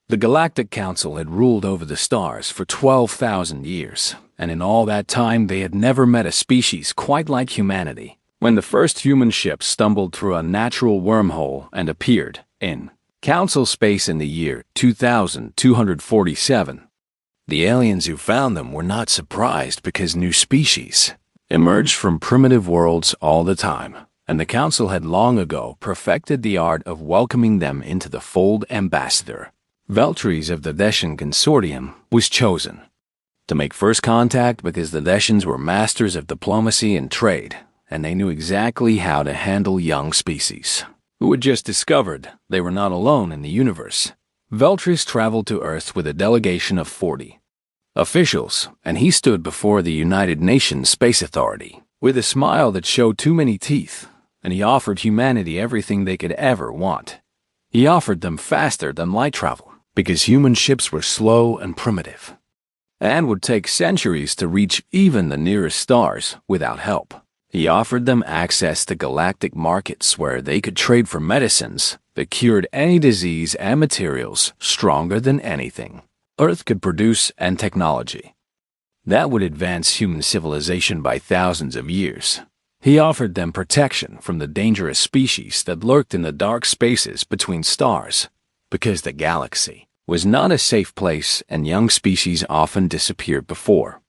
The Galactic Council had ruled over the stars for 12,000 years, and in all that time they had never met a species quite like humanity. When the first human ship stumbled through a natural wormhole and appeared in Council space in the year 2247, the aliens who found them were not surprised because new species emerged from primitive worlds all the time, and the Council had long ago perfected the art of welcoming them into the fold. Ambassador Veltries of the Deshan Consortium was chosen to make first contact because the Deshans were masters of diplomacy and trade, and they knew exactly how to handle young species who had just discovered they were not alone in the universe. Veltries traveled to Earth with a delegation of 40 officials, and he stood before the United Nations Space Authority with a smile that showed too many teeth, and he offered humanity everything they could ever want. He offered them faster than light travel, because human ships were slow and primitive, and would take centuries to reach even the nearest stars without help. He offered them access to galactic markets where they could trade for medicines that cured any disease and materials stronger than anything Earth could produce, and technology that would advance human civilization by thousands of years. He offered them protection from the dangerous species that lurked in the dark spaces between stars, because the galaxy was not a safe place and young species often disappeared before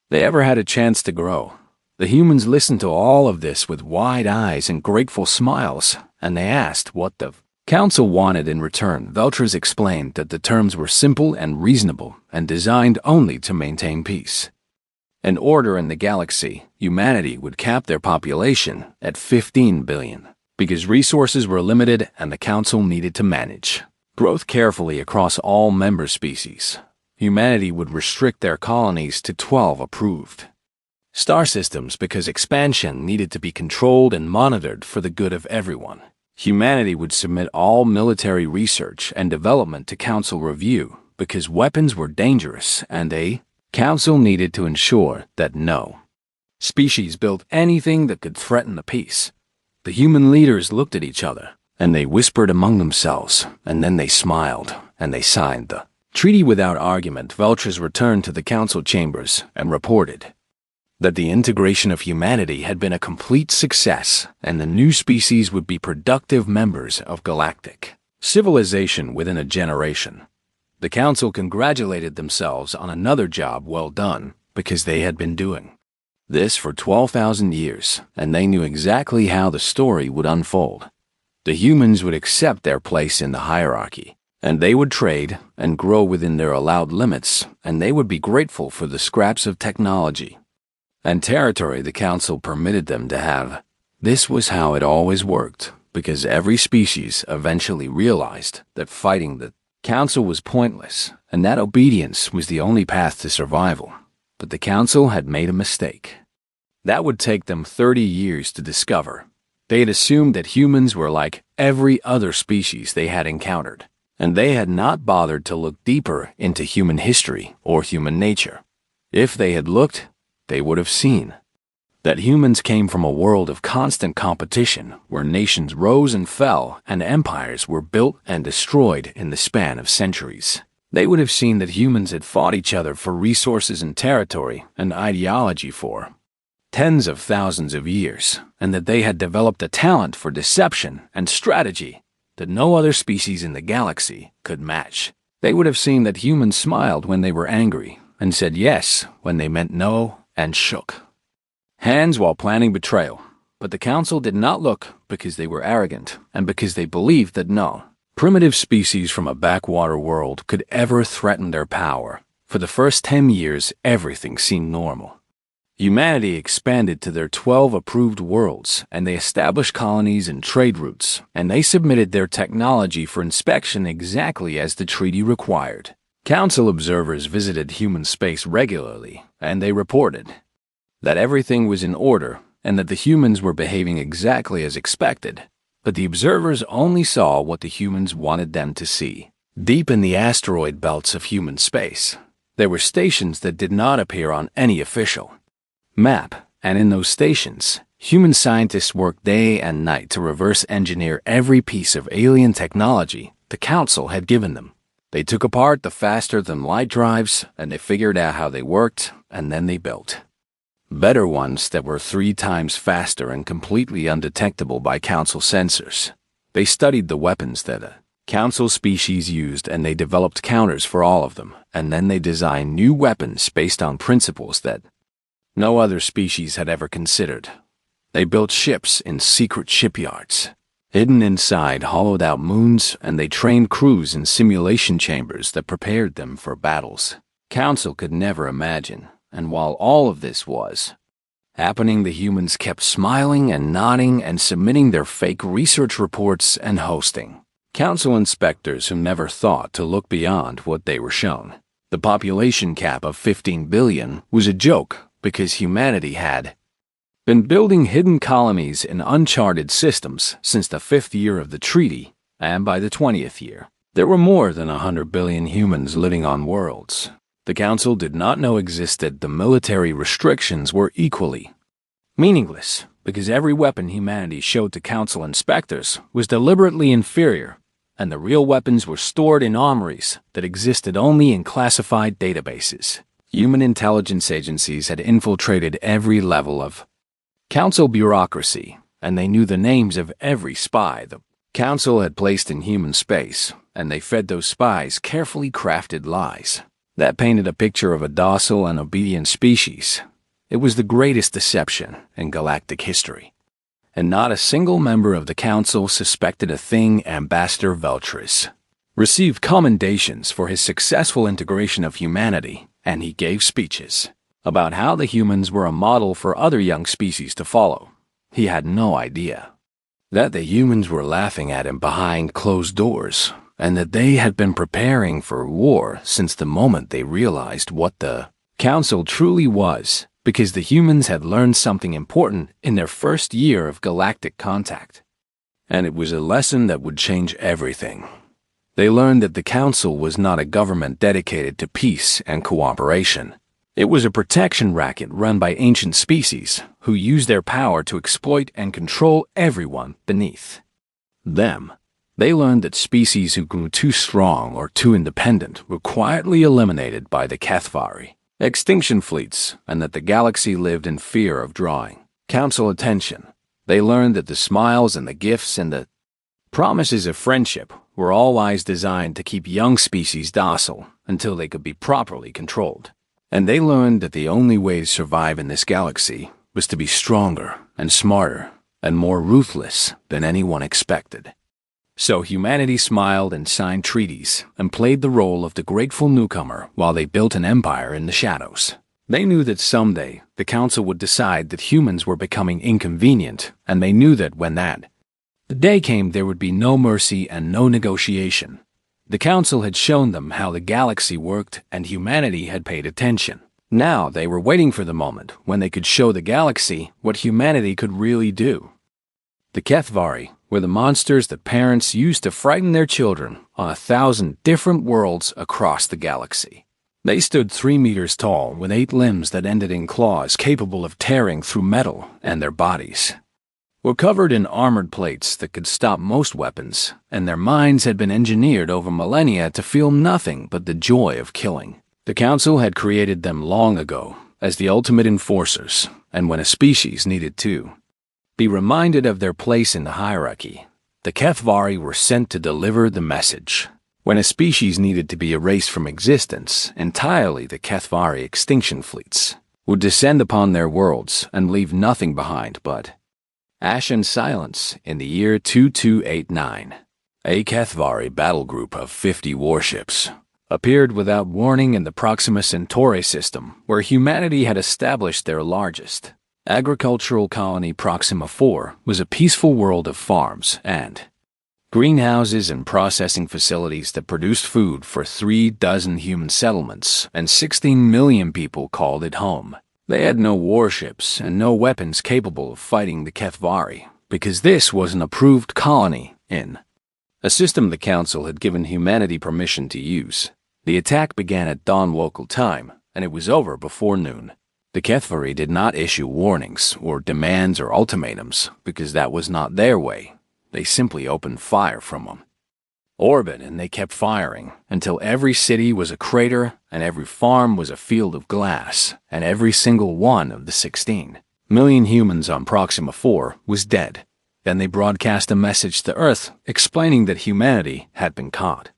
they ever had a chance to grow. The humans listened to all of this with wide eyes and grateful smiles, and they asked what the Council wanted in return. Veltries explained that the terms were simple and reasonable and designed only to maintain peace and order in the galaxy. Humanity would cap their population at 15 billion because resources were limited and the Council needed to manage growth carefully across all member species. Humanity would restrict their colonies to 12 approved star systems because expansion needed to be controlled and monitored for the good of everyone. Humanity would submit all military research and development to Council review because weapons were dangerous, and a Council needed to ensure that no species built anything that could threaten the peace. The human leaders looked at each other, and they whispered among themselves, and then they smiled, and they signed the treaty without argument. Veltries returned to the Council chambers and reported that the integration of humanity had been a complete success, and the new species would be productive members of galactic civilization within a generation. The Council congratulated themselves on another job well done, because they had been doing this for 12,000 years, and they knew exactly how the story would unfold. The humans would accept their place in the hierarchy, and they would trade and grow within their allowed limits, and they would be grateful for the scraps of technology and territory the Council permitted them to have. This was how it always worked, because every species eventually realized that fighting the Council was pointless, and that obedience was the only path to survival. But the Council had made a mistake. That would take them 30 years to discover. They had assumed that humans were like every other species they had encountered, and they had not bothered to look deeper into human history or human nature. If they had looked, they would have seen that humans came from a world of constant competition where nations rose and fell and empires were built and destroyed in the span of centuries. They would have seen that humans had fought each other for resources and territory and ideology for tens of thousands of years, and that they had developed a talent for deception and strategy that no other species in the galaxy could match. They would have seen that humans smiled when they were angry and said yes when they meant no, and shook hands while planning betrayal. But the Council did not look because they were arrogant and because they believed that no primitive species from a backwater world could ever threaten their power. For the first 10 years, everything seemed normal. Humanity expanded to their 12 approved worlds, and they established colonies and trade routes, and they submitted their technology for inspection exactly as the treaty required. Council observers visited human space regularly, and they reported that everything was in order and that the humans were behaving exactly as expected. But the observers only saw what the humans wanted them to see. Deep in the asteroid belts of human space, there were stations that did not appear on any official map, and in those stations, human scientists worked day and night to reverse engineer every piece of alien technology the Council had given them. They took apart the faster-than-light drives, and they figured out how they worked, and then they built better ones that were 3 times faster and completely undetectable by Council sensors. They studied the weapons that a Council species used, and they developed counters for all of them, and then they designed new weapons based on principles that no other species had ever considered. They built ships in secret shipyards, hidden inside hollowed-out moons, and they trained crews in simulation chambers that prepared them for battles Council could never imagine. And while all of this was happening, the humans kept smiling and nodding and submitting their fake research reports and hosting Council inspectors who never thought to look beyond what they were shown. The population cap of 15 billion was a joke because humanity had been building hidden colonies in uncharted systems since the 5th year of the treaty, and by the 20th year, there were more than 100 billion humans living on worlds the Council did not know existed. The military restrictions were equally meaningless because every weapon humanity showed to Council inspectors was deliberately inferior, and the real weapons were stored in armories that existed only in classified databases. Human intelligence agencies had infiltrated every level of Council bureaucracy, and they knew the names of every spy the Council had placed in human space, and they fed those spies carefully crafted lies that painted a picture of a docile and obedient species. It was the greatest deception in galactic history, and not a single member of the Council suspected a thing. Ambassador Veltris received commendations for his successful integration of humanity, and he gave speeches about how the humans were a model for other young species to follow. He had no idea that the humans were laughing at him behind closed doors, and that they had been preparing for war since the moment they realized what the Council truly was, because the humans had learned something important in their first year of galactic contact. And it was a lesson that would change everything. They learned that the Council was not a government dedicated to peace and cooperation. It was a protection racket run by ancient species who used their power to exploit and control everyone beneath them. They learned that species who grew too strong or too independent were quietly eliminated by the HFY extinction fleets, and that the galaxy lived in fear of drawing Council attention. They learned that the smiles and the gifts and the promises of friendship were always designed to keep young species docile until they could be properly controlled. And they learned that the only way to survive in this galaxy was to be stronger and smarter and more ruthless than anyone expected. So humanity smiled and signed treaties and played the role of the grateful newcomer while they built an empire in the shadows. They knew that someday the Council would decide that humans were becoming inconvenient, and they knew that when the day came, there would be no mercy and no negotiation. The Council had shown them how the galaxy worked, and humanity had paid attention. Now they were waiting for the moment when they could show the galaxy what humanity could really do. The HFY were the monsters that parents used to frighten their children on 1,000 different worlds across the galaxy. They stood 3 meters tall with 8 limbs that ended in claws capable of tearing through metal, and their bodies were covered in armored plates that could stop most weapons, and their minds had been engineered over millennia to feel nothing but the joy of killing. The Council had created them long ago as the ultimate enforcers, and when a species needed to be reminded of their place in the hierarchy, the HFY were sent to deliver the message. When a species needed to be erased from existence entirely, the HFY extinction fleets would descend upon their worlds and leave nothing behind but ash and silence. In the year 2289, a HFY battle group of 50 warships appeared without warning in the Proxima Centauri system, where humanity had established their largest agricultural colony. Proxima 4 was a peaceful world of farms and greenhouses and processing facilities that produced food for 36 human settlements, and 16 million people called it home. They had no warships and no weapons capable of fighting the HFY, because this was an approved colony in a system the Council had given humanity permission to use. The attack began at dawn local time, and it was over before noon. The HFY did not issue warnings or demands or ultimatums because that was not their way. They simply opened fire from them. orbit, and they kept firing until every city was a crater and every farm was a field of glass, and every single one of the 16 million humans on Proxima 4 was dead. Then they broadcast a message to Earth explaining that humanity had been caught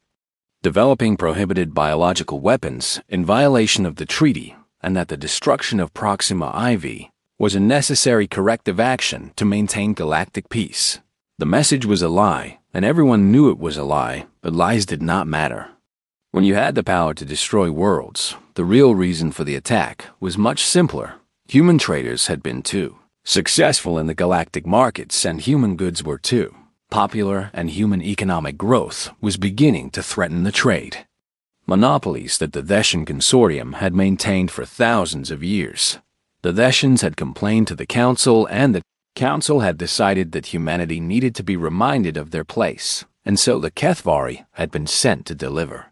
developing prohibited biological weapons in violation of the treaty, and that the destruction of Proxima IV was a necessary corrective action to maintain galactic peace. The message was a lie, and everyone knew it was a lie, but lies did not matter. When you had the power to destroy worlds, the real reason for the attack was much simpler. Human traders had been too successful in the galactic markets, and human goods were too popular, and human economic growth was beginning to threaten the trade. Monopolies that the Theshan Consortium had maintained for thousands of years. The Theshans had complained to the Council, and the Council had decided that humanity needed to be reminded of their place, and so the Kethvari had been sent to deliver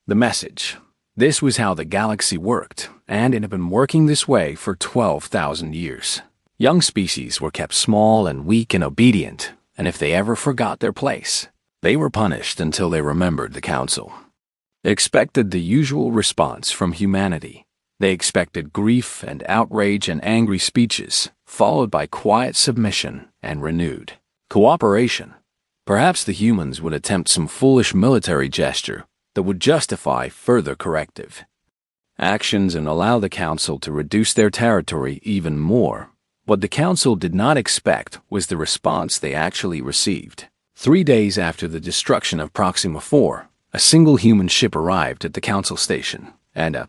the message. This was how the galaxy worked, and it had been working this way for 12,000 years. Young species were kept small and weak and obedient, and if they ever forgot their place, they were punished until they remembered the Council. They expected the usual response from humanity. They expected grief and outrage and angry speeches, followed by quiet submission and renewed cooperation. Perhaps the humans would attempt some foolish military gesture that would justify further corrective actions and allow the Council to reduce their territory even more. What the Council did not expect was the response they actually received. 3 days after the destruction of Proxima 4, a single human ship arrived at the Council station, and a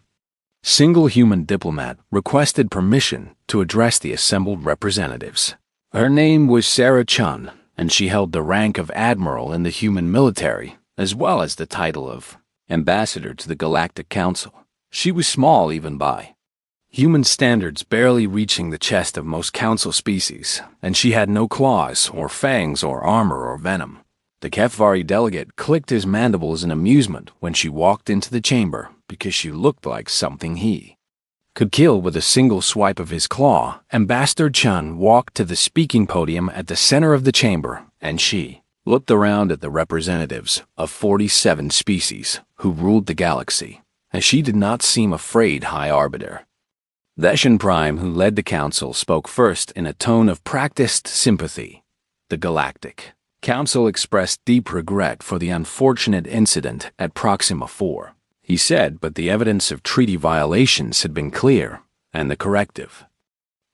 single human diplomat requested permission to address the assembled representatives. Her name was Sarah Chun, and she held the rank of admiral in the human military, as well as the title of ambassador to the Galactic Council. She was small even by human standards, barely reaching the chest of most Council species, and she had no claws or fangs or armor or venom. The Kethvari delegate clicked his mandibles in amusement when she walked into the chamber because she looked like something he could kill with a single swipe of his claw. Ambassador Chun walked to the speaking podium at the center of the chamber, and she looked around at the representatives of 47 species who ruled the galaxy, and she did not seem afraid. High Arbiter Theshan Prime, who led the Council, spoke first in a tone of practiced sympathy. The Galactic Council expressed deep regret for the unfortunate incident at Proxima 4. He said, but the evidence of treaty violations had been clear, and the corrective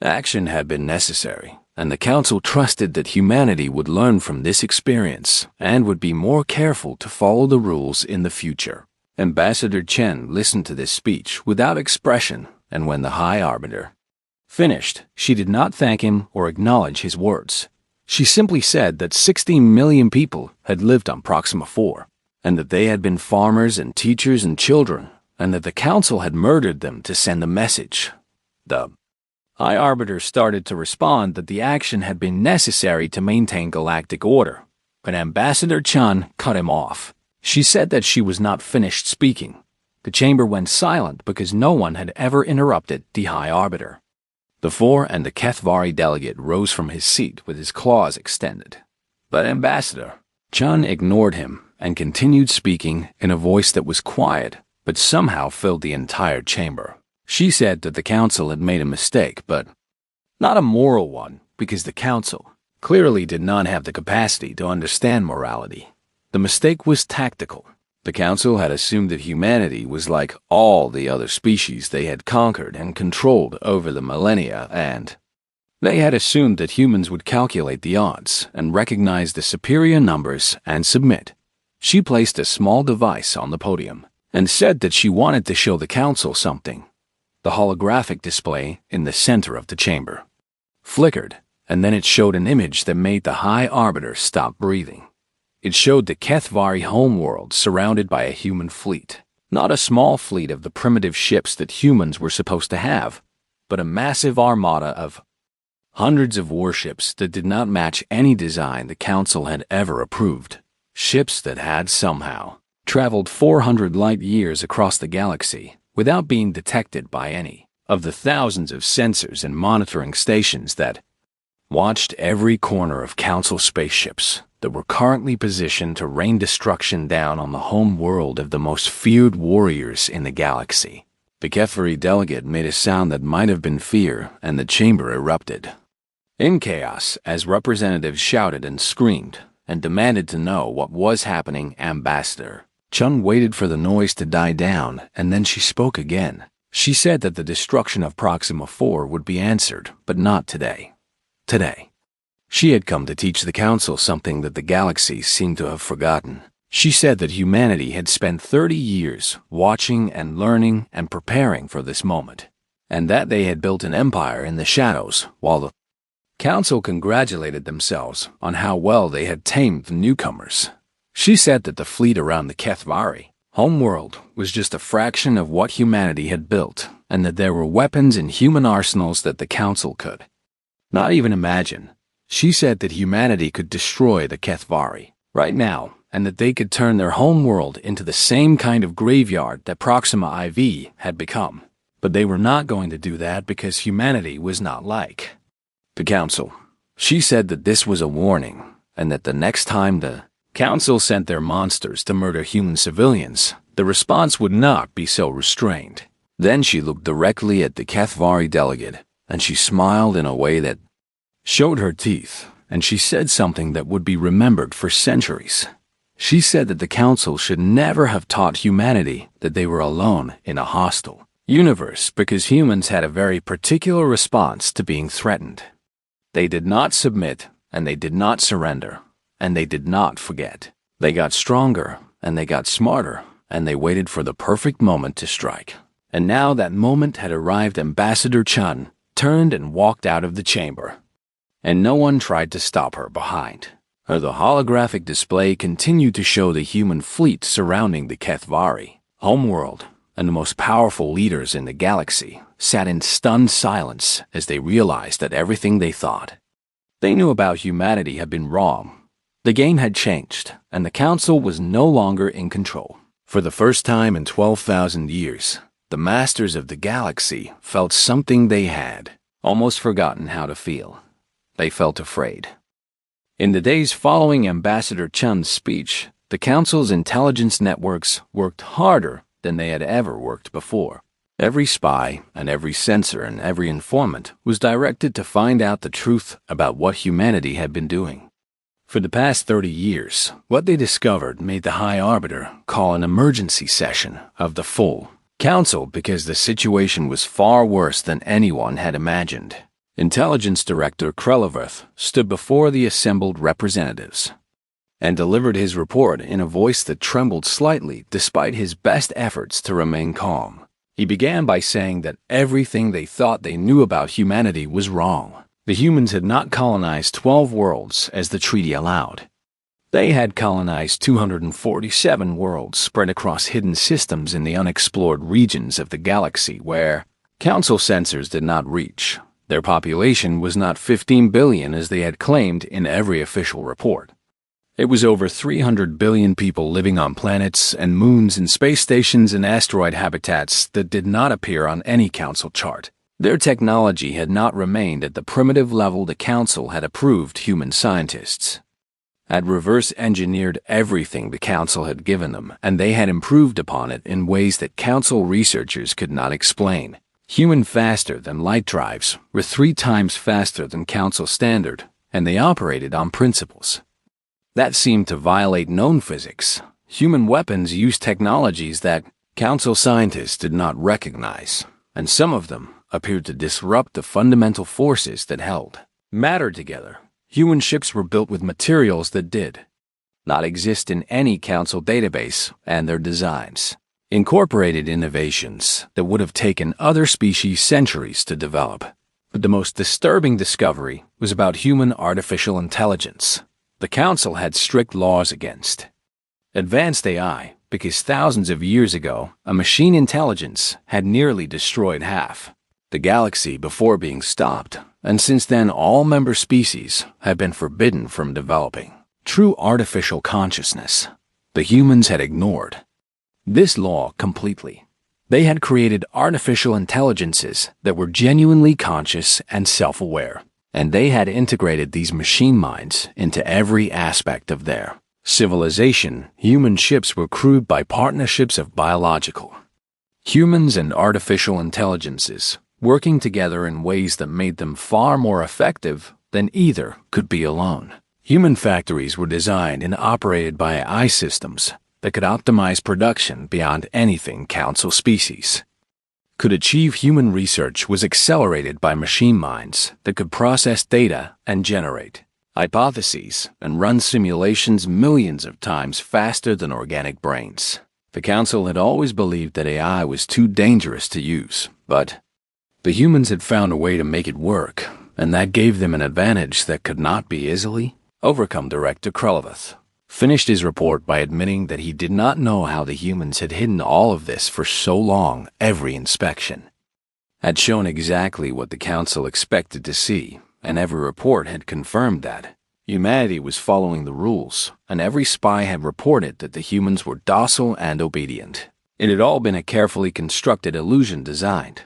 action had been necessary, and the Council trusted that humanity would learn from this experience and would be more careful to follow the rules in the future. Ambassador Chen listened to this speech without expression, and when the High Arbiter finished, she did not thank him or acknowledge his words. She simply said that 16 million people had lived on Proxima 4, and that they had been farmers and teachers and children, and that the Council had murdered them to send the message. The High Arbiter started to respond that the action had been necessary to maintain galactic order, but Ambassador Chun cut him off. She said that she was not finished speaking. The chamber went silent because no one had ever interrupted the High Arbiter. The Four and the Kethvari delegate rose from his seat with his claws extended. But Ambassador Chun ignored him and continued speaking in a voice that was quiet but somehow filled the entire chamber. She said that the Council had made a mistake, but not a moral one, because the Council clearly did not have the capacity to understand morality. The mistake was tactical. The Council had assumed that humanity was like all the other species they had conquered and controlled over the millennia, and they had assumed that humans would calculate the odds and recognize the superior numbers and submit. She placed a small device on the podium and said that she wanted to show the Council something. The holographic display in the center of the chamber flickered, and then it showed an image that made the High Arbiter stop breathing. It showed the Kethvari homeworld surrounded by a human fleet. Not a small fleet of the primitive ships that humans were supposed to have, but a massive armada of hundreds of warships that did not match any design the Council had ever approved. Ships that had somehow traveled 400 light years across the galaxy without being detected by any of the thousands of sensors and monitoring stations that watched every corner of Council spaceships. that were currently positioned to rain destruction down on the home world of the most feared warriors in the galaxy. The HFY delegate made a sound that might have been fear, and the chamber erupted. In chaos, as representatives shouted and screamed and demanded to know what was happening, Ambassador Chun waited for the noise to die down, and then she spoke again. She said that the destruction of Proxima 4 would be answered, but not today. Today. She had come to teach the Council something that the galaxy seemed to have forgotten. She said that humanity had spent 30 years watching and learning and preparing for this moment, and that they had built an empire in the shadows while the Council congratulated themselves on how well they had tamed the newcomers. She said that the fleet around the HFY homeworld was just a fraction of what humanity had built, and that there were weapons in human arsenals that the Council could not even imagine. She said that humanity could destroy the HFY right now, and that they could turn their homeworld into the same kind of graveyard that Proxima IV had become. But they were not going to do that because humanity was not like the Council. She said that this was a warning, and that the next time the Council sent their monsters to murder human civilians, the response would not be so restrained. Then she looked directly at the HFY delegate, and she smiled in a way that showed her teeth, and she said something that would be remembered for centuries. She said that the Council should never have taught humanity that they were alone in a hostile universe because humans had a very particular response to being threatened. They did not submit, and they did not surrender, and they did not forget. They got stronger, and they got smarter, and they waited for the perfect moment to strike. And now that moment had arrived. Ambassador Chun turned and walked out of the chamber, and no one tried to stop her behind. The holographic display continued to show the human fleet surrounding the HFY homeworld, and the most powerful leaders in the galaxy sat in stunned silence as they realized that everything they thought they knew about humanity had been wrong. The game had changed, and the Council was no longer in control. For the first time in 12,000 years, the masters of the galaxy felt something they had almost forgotten how to feel. They felt afraid. In the days following Ambassador Chun's speech, the Council's intelligence networks worked harder than they had ever worked before. Every spy and every censor and every informant was directed to find out the truth about what humanity had been doing. For the past 30 years, what they discovered made the High Arbiter call an emergency session of the full Council because the situation was far worse than anyone had imagined. Intelligence Director Krelleverth stood before the assembled representatives and delivered his report in a voice that trembled slightly despite his best efforts to remain calm. He began by saying that everything they thought they knew about humanity was wrong. The humans had not colonized 12 worlds as the treaty allowed. They had colonized 247 worlds spread across hidden systems in the unexplored regions of the galaxy where Council sensors did not reach. Their population was not 15 billion as they had claimed in every official report. It was over 300 billion people living on planets and moons and space stations and asteroid habitats that did not appear on any Council chart. Their technology had not remained at the primitive level the Council had approved human scientists had reverse engineered everything the Council had given them, and they had improved upon it in ways that Council researchers could not explain. Human faster than light drives were 3 times faster than Council standard, and they operated on principles that seemed to violate known physics. Human weapons used technologies that Council scientists did not recognize, and some of them appeared to disrupt the fundamental forces that held matter together. Human ships were built with materials that did not exist in any Council database, and their designs incorporated innovations that would have taken other species centuries to develop. But the most disturbing discovery was about human artificial intelligence. The Council had strict laws against advanced AI because thousands of years ago, a machine intelligence had nearly destroyed half the galaxy before being stopped, and since then all member species have been forbidden from developing true artificial consciousness. The humans had ignored this law completely. They had created artificial intelligences that were genuinely conscious and self-aware, and they had integrated these machine minds into every aspect of their civilization. Human ships were crewed by partnerships of biological humans and artificial intelligences, working together in ways that made them far more effective than either could be alone. Human factories were designed and operated by AI systems that could optimize production beyond anything Council species could achieve. Human research was accelerated by machine minds that could process data and generate hypotheses and run simulations millions of times faster than organic brains. The Council had always believed that AI was too dangerous to use, but the humans had found a way to make it work, and that gave them an advantage that could not be easily overcome. Director Krelevith finished his report by admitting that he did not know how the humans had hidden all of this for so long. Every inspection had shown exactly what the Council expected to see, and every report had confirmed that humanity was following the rules, and every spy had reported that the humans were docile and obedient. It had all been a carefully constructed illusion designed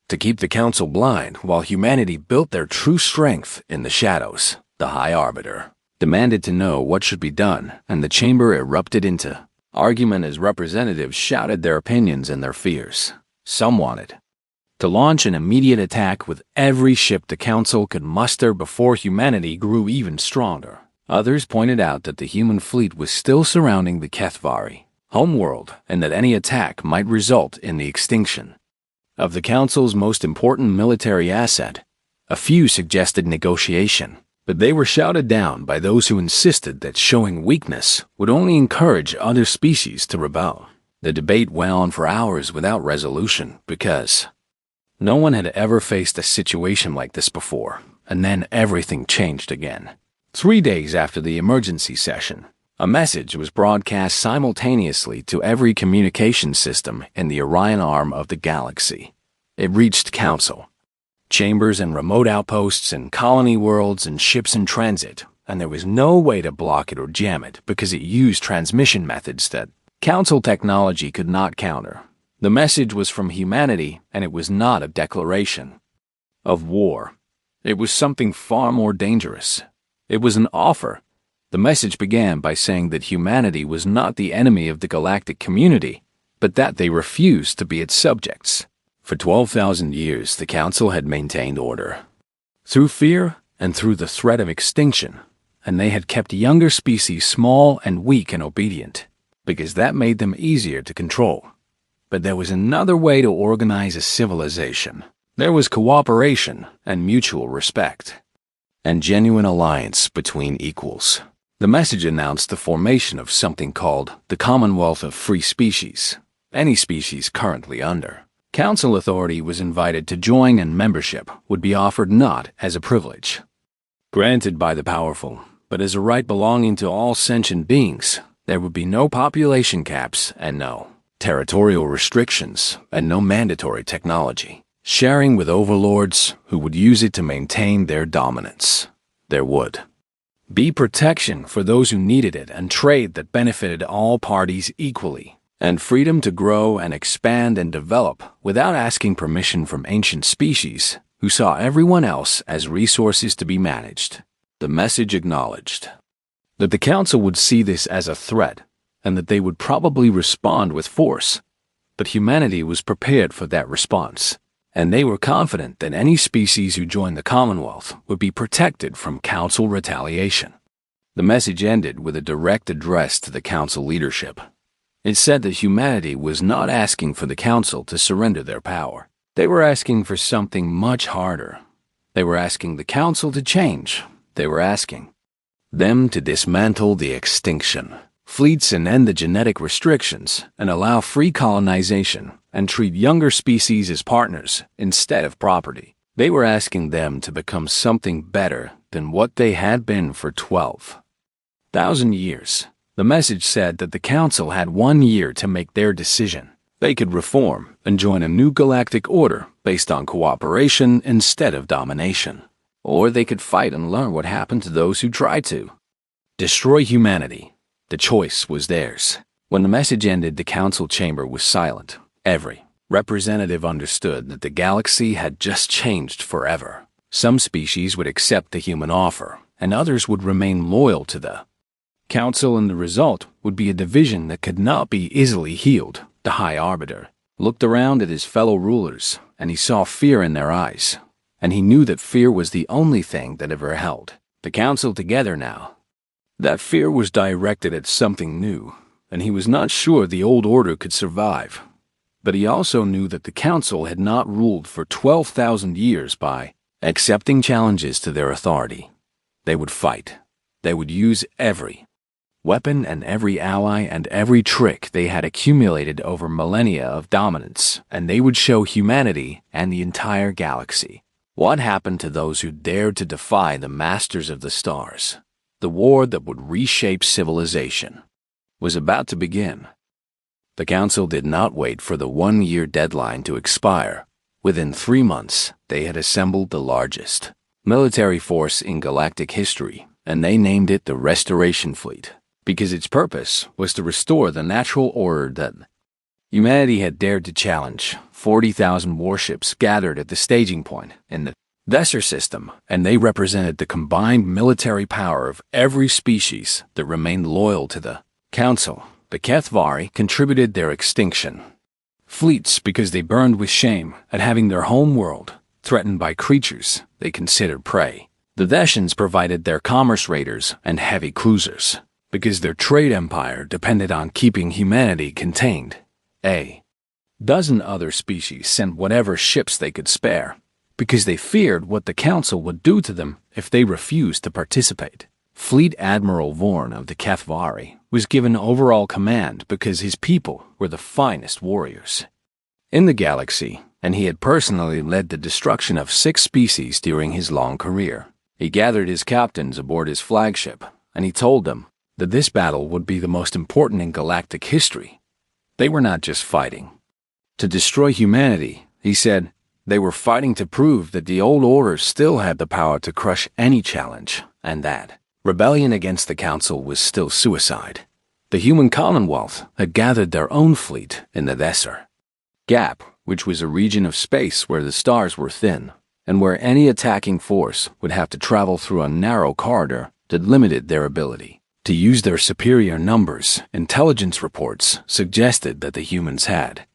to keep the Council blind while humanity built their true strength in the shadows. The High Arbiter demanded to know what should be done, and the chamber erupted into argument as representatives shouted their opinions and their fears. Some wanted to launch an immediate attack with every ship the Council could muster before humanity grew even stronger. Others pointed out that the human fleet was still surrounding the Kethvari homeworld, and that any attack might result in the extinction of the Council's most important military asset. A few suggested negotiation, but they were shouted down by those who insisted that showing weakness would only encourage other species to rebel. The debate went on for hours without resolution because no one had ever faced a situation like this before, and then everything changed again. 3 days after the emergency session, a message was broadcast simultaneously to every communication system in the Orion arm of the galaxy. It reached Council chambers and remote outposts and colony worlds and ships in transit, and there was no way to block it or jam it because it used transmission methods that Council technology could not counter. The message was from humanity, and it was not a declaration of war. It was something far more dangerous. It was an offer. The message began by saying that humanity was not the enemy of the galactic community, but that they refused to be its subjects. For 12,000 years, the Council had maintained order through fear and through the threat of extinction, and they had kept younger species small and weak and obedient, because that made them easier to control. But there was another way to organize a civilization. There was cooperation and mutual respect, and genuine alliance between equals. The message announced the formation of something called the Commonwealth of Free Species. Any species currently under Council authority was invited to join, and membership would be offered not as a privilege granted by the powerful, but as a right belonging to all sentient beings. There would be no population caps and no territorial restrictions and no mandatory technology sharing with overlords who would use it to maintain their dominance. There would be protection for those who needed it and trade that benefited all parties equally, and freedom to grow and expand and develop without asking permission from ancient species who saw everyone else as resources to be managed. The message acknowledged that the Council would see this as a threat and that they would probably respond with force, but humanity was prepared for that response, and they were confident that any species who joined the Commonwealth would be protected from Council retaliation. The message ended with a direct address to the Council leadership. It said that humanity was not asking for the Council to surrender their power. They were asking for something much harder. They were asking the Council to change. They were asking them to dismantle the extinction fleets and end the genetic restrictions and allow free colonization and treat younger species as partners instead of property. They were asking them to become something better than what they had been for 12,000 years. The message said that the Council had 1 year to make their decision. They could reform and join a new galactic order based on cooperation instead of domination. Or they could fight and learn what happened to those who tried to destroy humanity. The choice was theirs. When the message ended, the Council chamber was silent. Every representative understood that the galaxy had just changed forever. Some species would accept the human offer, and others would remain loyal to the Council, and the result would be a division that could not be easily healed. The High Arbiter looked around at his fellow rulers, and he saw fear in their eyes, and he knew that fear was the only thing that ever held the Council together now. That fear was directed at something new, and he was not sure the old order could survive. But he also knew that the Council had not ruled for 12,000 years by accepting challenges to their authority. They would fight. They would use every weapon and every ally and every trick they had accumulated over millennia of dominance, and they would show humanity and the entire galaxy what happened to those who dared to defy the masters of the stars. The war that would reshape civilization was about to begin. The Council did not wait for the 1-year deadline to expire. Within 3 months, they had assembled the largest military force in galactic history, and they named it the Restoration Fleet, because its purpose was to restore the natural order that humanity had dared to challenge. 40,000 warships gathered at the staging point in the Desser system, and they represented the combined military power of every species that remained loyal to the Council. The Kethvari contributed their extinction fleets because they burned with shame at having their home world threatened by creatures they considered prey. The Thessians provided their commerce raiders and heavy cruisers because their trade empire depended on keeping humanity contained. A dozen other species sent whatever ships they could spare because they feared what the Council would do to them if they refused to participate. Fleet Admiral Vorn of the Kethvari was given overall command because his people were the finest warriors in the galaxy, and he had personally led the destruction of 6 species during his long career. He gathered his captains aboard his flagship, and he told them that this battle would be the most important in galactic history. They were not just fighting to destroy humanity, he said. They were fighting to prove that the old order still had the power to crush any challenge, and that rebellion against the Council was still suicide. The human Commonwealth had gathered their own fleet in the Desser Gap, which was a region of space where the stars were thin, and where any attacking force would have to travel through a narrow corridor that limited their ability to use their superior numbers. Intelligence reports suggested that the humans had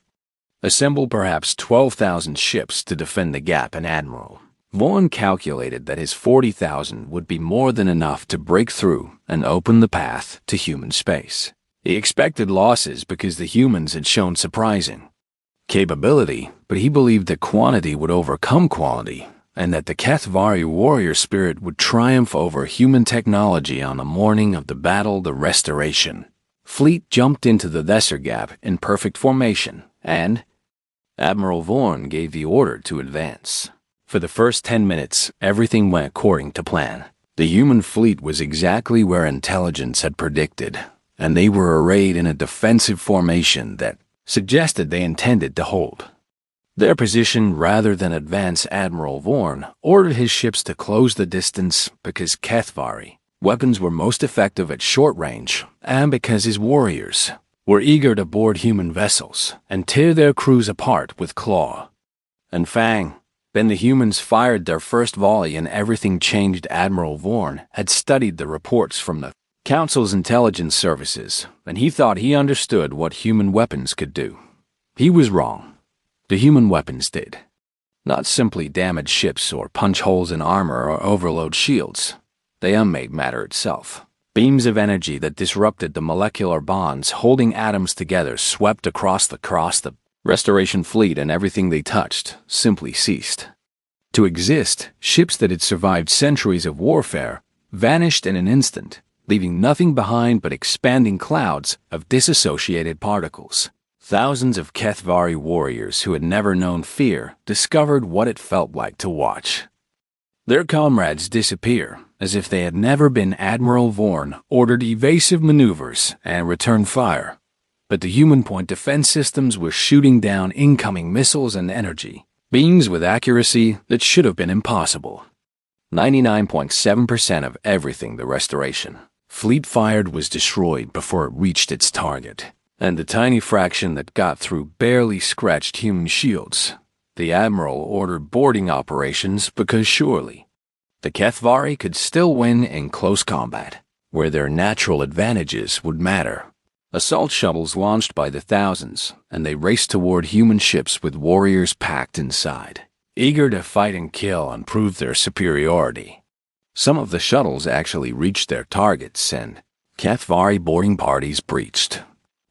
assembled perhaps 12,000 ships to defend the Gap, and Admiral Vaughn calculated that his 40,000 would be more than enough to break through and open the path to human space. He expected losses because the humans had shown surprising capability, but he believed that quantity would overcome quality, and that the Kethvari warrior spirit would triumph over human technology on the morning of the battle. The Restoration Fleet jumped into the Desser Gap in perfect formation, and Admiral Vorn gave the order to advance. For the first 10 minutes, everything went according to plan. The human fleet was exactly where intelligence had predicted, and they were arrayed in a defensive formation that suggested they intended to hold their position rather than advance. Admiral Vorn ordered his ships to close the distance because Kethvari weapons were most effective at short range, and because his warriors were eager to board human vessels and tear their crews apart with claw and fang. Then the humans fired their first volley, and everything changed. Admiral Vorn had studied the reports from the Council's intelligence services, and he thought he understood what human weapons could do. He was wrong. The human weapons did not simply damage ships or punch holes in armor or overload shields. They unmade matter itself. Beams of energy that disrupted the molecular bonds holding atoms together swept across the Restoration Fleet, and everything they touched simply ceased to exist. Ships that had survived centuries of warfare vanished in an instant, leaving nothing behind but expanding clouds of disassociated particles. Thousands of Kethvari warriors who had never known fear discovered what it felt like to watch their comrades disappear as if they had never been. Admiral Vorn ordered evasive maneuvers and return fire, but the human point defense systems were shooting down incoming missiles and energy beams with accuracy that should have been impossible. 99.7% of everything the Restoration Fleet fired was destroyed before it reached its target, and the tiny fraction that got through barely scratched human shields. the Admiral ordered boarding operations because surely the Kethvari could still win in close combat, where their natural advantages would matter. Assault shuttles launched by the thousands, and they raced toward human ships with warriors packed inside, eager to fight and kill and prove their superiority. Some of the shuttles actually reached their targets, and Kethvari boarding parties breached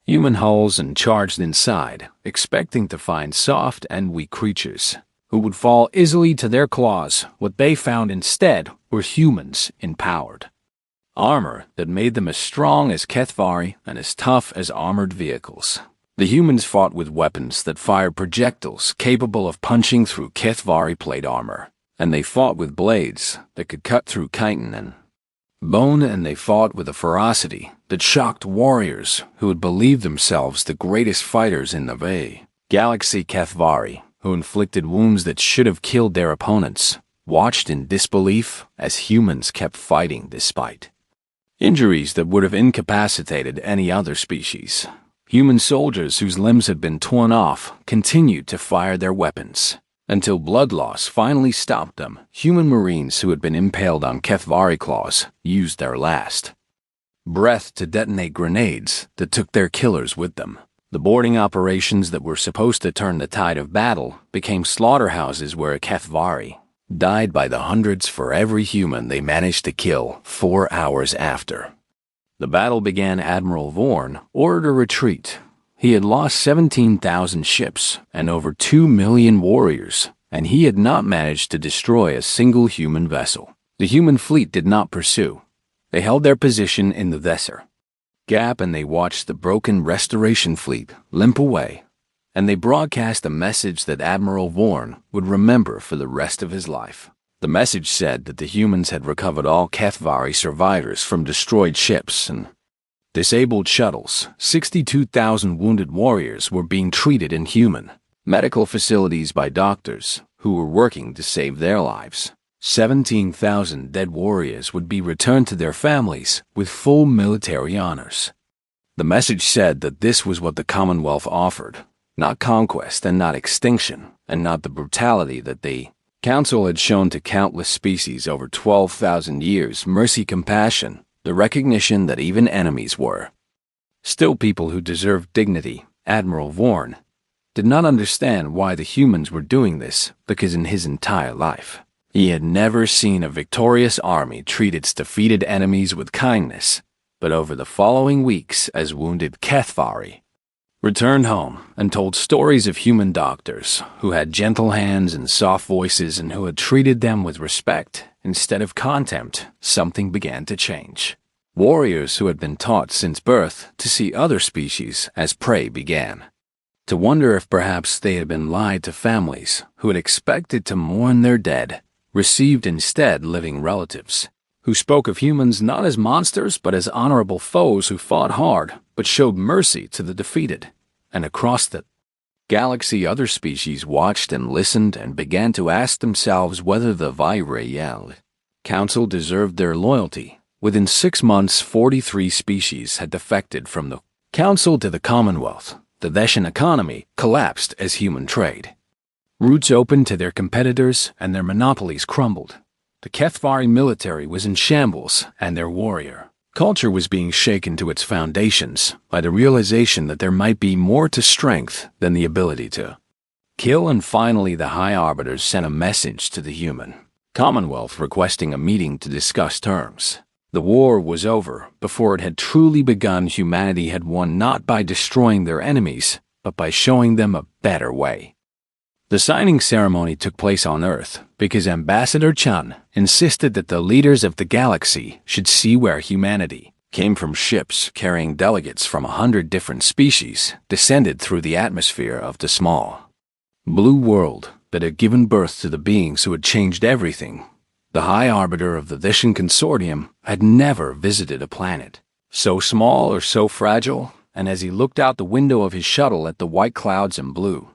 human hulls and charged inside, expecting to find soft and weak creatures who would fall easily to their claws. What they found instead were humans empowered. Armor that made them as strong as Kethvari and as tough as armored vehicles. The humans fought with weapons that fired projectiles capable of punching through Kethvari plate armor, and they fought with blades that could cut through chitin and bone, and they fought with a ferocity that shocked warriors who had believed themselves the greatest fighters in the galaxy. Kethvari, who inflicted wounds that should have killed their opponents, watched in disbelief as humans kept fighting despite injuries that would have incapacitated any other species. Human soldiers whose limbs had been torn off continued to fire their weapons until blood loss finally stopped them. Human Marines who had been impaled on Kethvari claws used their last breath to detonate grenades that took their killers with them. The boarding operations that were supposed to turn the tide of battle became slaughterhouses where Kethvari died by the hundreds for every human they managed to kill 4 hours after. The battle began. Admiral Vorn ordered a retreat. He had lost 17,000 ships and over 2 million warriors, and he had not managed to destroy a single human vessel. The human fleet did not pursue. They held their position in the Vesser Gap, and they watched the broken Restoration fleet limp away, and they broadcast a message that Admiral Vorn would remember for the rest of his life. The message said that the humans had recovered all Kethvari survivors from destroyed ships and disabled shuttles. 62,000 wounded warriors were being treated in human medical facilities by doctors who were working to save their lives. 17,000 dead warriors would be returned to their families with full military honors. The message said that this was what the Commonwealth offered, not conquest and not extinction, and not the brutality that the Council had shown to countless species over 12,000 years. Mercy, compassion, the recognition that even enemies were still people who deserved dignity. Admiral Vorn did not understand why the humans were doing this, because in his entire life, he had never seen a victorious army treat its defeated enemies with kindness. But over the following weeks, as wounded Kethvari returned home and told stories of human doctors who had gentle hands and soft voices and who had treated them with respect instead of contempt, something began to change. Warriors who had been taught since birth to see other species as prey began to wonder if perhaps they had been lied to. Families who had expected to mourn their dead received instead living relatives who spoke of humans not as monsters but as honorable foes who fought hard but showed mercy to the defeated. And across the galaxy, other species watched and listened and began to ask themselves whether the Virayel Council deserved their loyalty. Within 6 months, 43 species had defected from the Council to the Commonwealth. The Veshan economy collapsed as human trade routes opened to their competitors, and their monopolies crumbled. The Kethvari military was in shambles, and their warrior culture was being shaken to its foundations by the realization that there might be more to strength than the ability to kill. And finally, the High Arbiters sent a message to the human Commonwealth requesting a meeting to discuss terms. The war was over before it had truly begun. Humanity had won not by destroying their enemies, but by showing them a better way. The signing ceremony took place on Earth because Ambassador Chun insisted that the leaders of the galaxy should see where humanity came from. Ships carrying delegates from 100 different species descended through the atmosphere of the small blue world that had given birth to the beings who had changed everything. The High Arbiter of the Vishan Consortium had never visited a planet so small or so fragile, and as he looked out the window of his shuttle at the white clouds and blue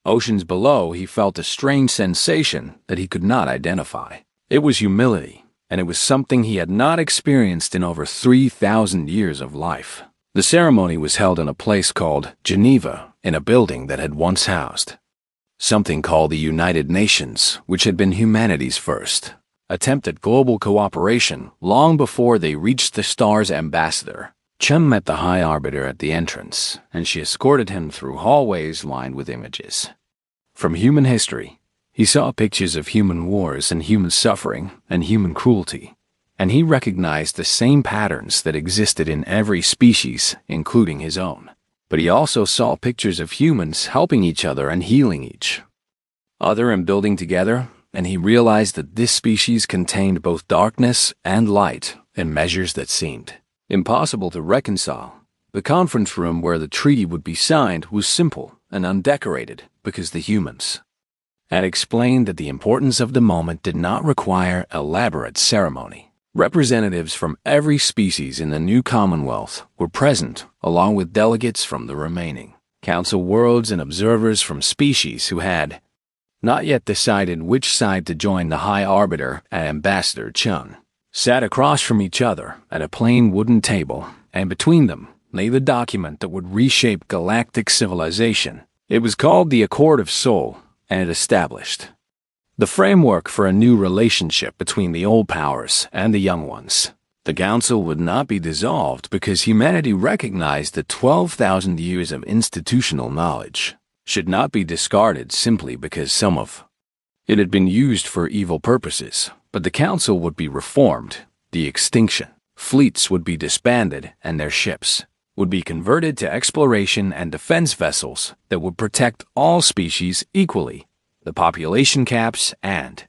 oceans below, he felt a strange sensation that he could not identify. It was humility, and it was something he had not experienced in over 3,000 years of life. The ceremony was held in a place called Geneva, in a building that had once housed something called the United Nations, which had been humanity's first attempt at global cooperation long before they reached the star's ambassador. Chun met the High Arbiter at the entrance, and she escorted him through hallways lined with images. From human history, he saw pictures of human wars and human suffering and human cruelty, and he recognized the same patterns that existed in every species, including his own. But he also saw pictures of humans helping each other and healing each other and building together, and he realized that this species contained both darkness and light in measures that seemed impossible to reconcile. The conference room where the treaty would be signed was simple and undecorated because the humans had explained that the importance of the moment did not require elaborate ceremony. Representatives from every species in the new Commonwealth were present, along with delegates from the remaining Council worlds and observers from species who had not yet decided which side to join. The High Arbiter and Ambassador Chun sat across from each other at a plain wooden table, and between them lay the document that would reshape galactic civilization. It was called the Accord of Soul, and it established the framework for a new relationship between the old powers and the young ones. The Council would not be dissolved because humanity recognized that 12,000 years of institutional knowledge should not be discarded simply because some of it had been used for evil purposes. But the Council would be reformed, the extinction. Fleets would be disbanded, and their ships would be converted to exploration and defense vessels that would protect all species equally. The population caps and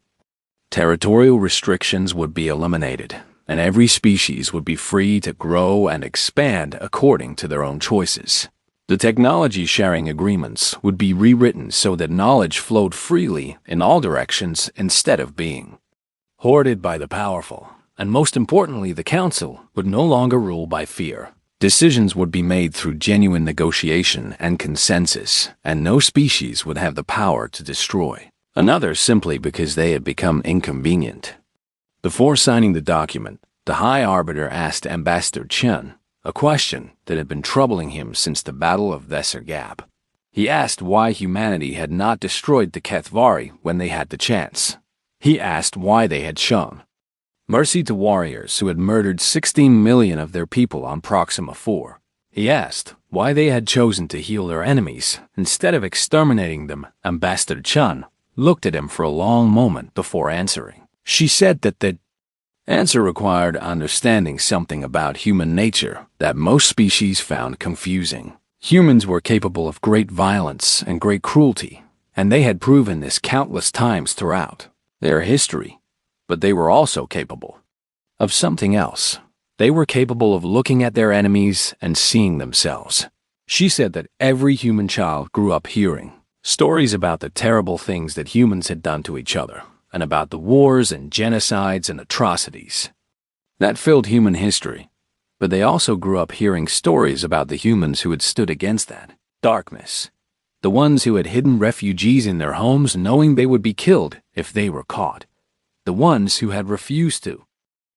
territorial restrictions would be eliminated, and every species would be free to grow and expand according to their own choices. The technology sharing agreements would be rewritten so that knowledge flowed freely in all directions instead of being hoarded by the powerful. And most importantly, the Council would no longer rule by fear. Decisions would be made through genuine negotiation and consensus, and no species would have the power to destroy another simply because they had become inconvenient. Before signing the document, the High Arbiter asked Ambassador Chun a question that had been troubling him since the Battle of Vesser Gap. He asked why humanity had not destroyed the Kethvari when they had the chance. He asked why they had shown mercy to warriors who had murdered 16 million of their people on Proxima 4. He asked why they had chosen to heal their enemies instead of exterminating them. Ambassador Chun looked at him for a long moment before answering. She said that the answer required understanding something about human nature that most species found confusing. Humans were capable of great violence and great cruelty, and they had proven this countless times throughout their history. But they were also capable of something else. They were capable of looking at their enemies and seeing themselves. She said that every human child grew up hearing stories about the terrible things that humans had done to each other, and about the wars and genocides and atrocities that filled human history. But they also grew up hearing stories about the humans who had stood against that darkness, the ones who had hidden refugees in their homes knowing they would be killed if they were caught, the ones who had refused to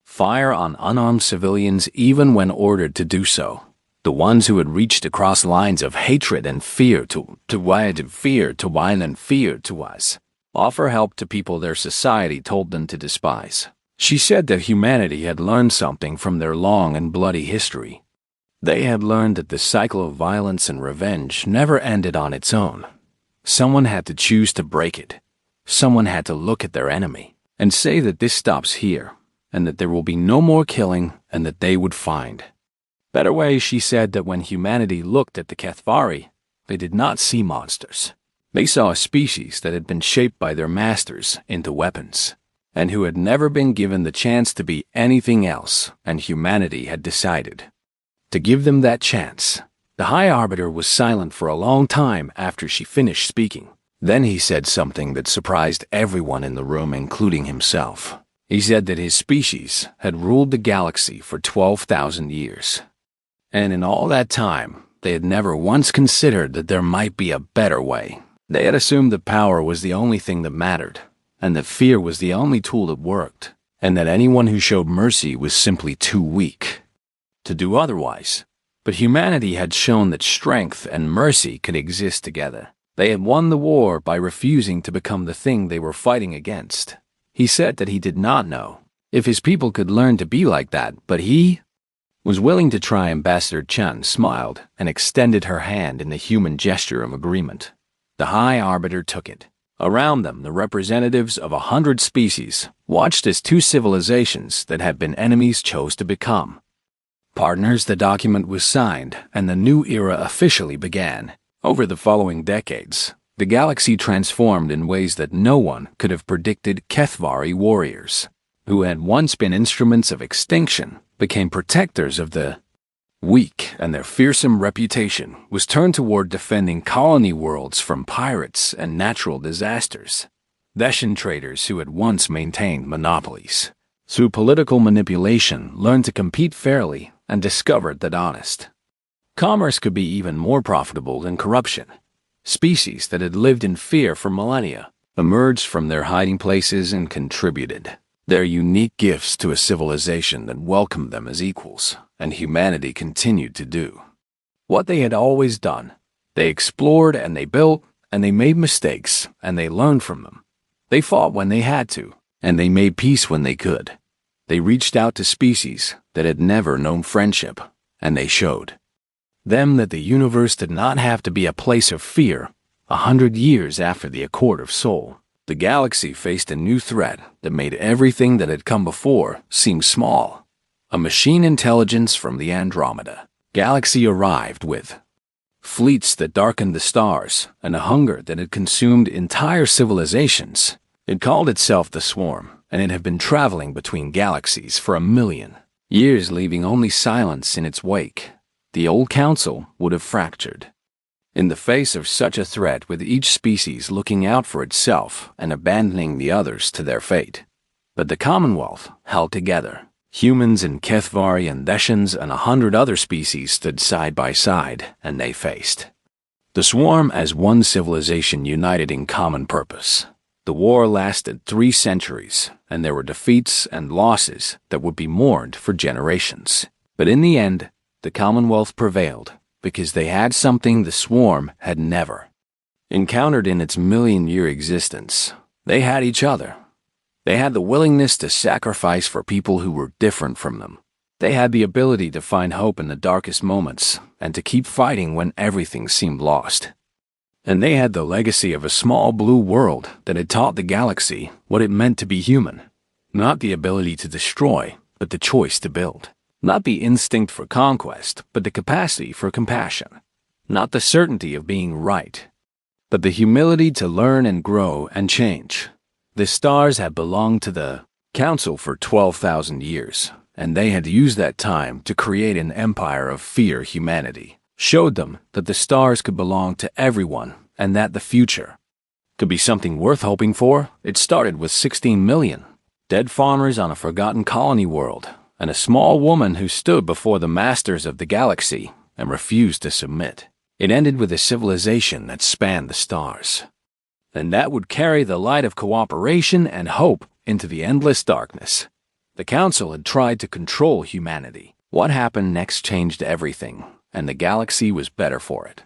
fire on unarmed civilians even when ordered to do so, the ones who had reached across lines of hatred and fear to wine and fear to us, offer help to people their society told them to despise. She said that humanity had learned something from their long and bloody history. They had learned that the cycle of violence and revenge never ended on its own. Someone had to choose to break it. Someone had to look at their enemy and say that this stops here, and that there will be no more killing, and that they would find better ways. She said that when humanity looked at the Kethvari, they did not see monsters. They saw a species that had been shaped by their masters into weapons, and who had never been given the chance to be anything else, and humanity had decided to give them that chance. The High Arbiter was silent for a long time after she finished speaking. Then he said something that surprised everyone in the room, including himself. He said that his species had ruled the galaxy for 12,000 years. And in all that time, they had never once considered that there might be a better way. They had assumed that power was the only thing that mattered, and that fear was the only tool that worked, and that anyone who showed mercy was simply too weak to do otherwise. But humanity had shown that strength and mercy could exist together. They had won the war by refusing to become the thing they were fighting against. He said that he did not know if his people could learn to be like that, but he was willing to try. Ambassador Chen smiled and extended her hand in the human gesture of agreement. The High Arbiter took it. Around them, the representatives of 100 species watched as two civilizations that had been enemies chose to become partners. The document was signed, and the new era officially began. Over the following decades, the galaxy transformed in ways that no one could have predicted. HFY warriors, who had once been instruments of extinction, became protectors of the weak, and their fearsome reputation was turned toward defending colony worlds from pirates and natural disasters. Dacian traders who had once maintained monopolies, through political manipulation, learned to compete fairly and discovered that honest commerce could be even more profitable than corruption. Species that had lived in fear for millennia emerged from their hiding places and contributed their unique gifts to a civilization that welcomed them as equals, and humanity continued to do what they had always done. They explored and they built, and they made mistakes, and they learned from them. They fought when they had to, and they made peace when they could. They reached out to species that had never known friendship, and they showed them that the universe did not have to be a place of fear. 100 years after the Accord of Soul, the galaxy faced a new threat that made everything that had come before seem small. A machine intelligence from the Andromeda galaxy arrived with fleets that darkened the stars and a hunger that had consumed entire civilizations. It called itself the Swarm, and it had been traveling between galaxies for 1,000,000 years, leaving only silence in its wake. The old council would have fractured in the face of such a threat, with each species looking out for itself and abandoning the others to their fate. But the Commonwealth held together. Humans and HFY and Dacians and 100 other species stood side by side, and they faced the Swarm as one civilization united in common purpose. The war lasted 3 centuries, and there were defeats and losses that would be mourned for generations. But in the end, the Commonwealth prevailed, because they had something the Swarm had never encountered in its 1,000,000-year existence. They had each other. They had the willingness to sacrifice for people who were different from them. They had the ability to find hope in the darkest moments and to keep fighting when everything seemed lost. And they had the legacy of a small blue world that had taught the galaxy what it meant to be human. Not the ability to destroy, but the choice to build. Not the instinct for conquest, but the capacity for compassion. Not the certainty of being right, but the humility to learn and grow and change. The stars had belonged to the Council for 12,000 years, and they had used that time to create an empire of fear. Humanity showed them that the stars could belong to everyone and that the future could be something worth hoping for. It started with 16 million dead farmers on a forgotten colony world, and a small woman who stood before the masters of the galaxy and refused to submit. It ended with a civilization that spanned the stars, and that would carry the light of cooperation and hope into the endless darkness. The Council had tried to control humanity. What happened next changed everything, and the galaxy was better for it.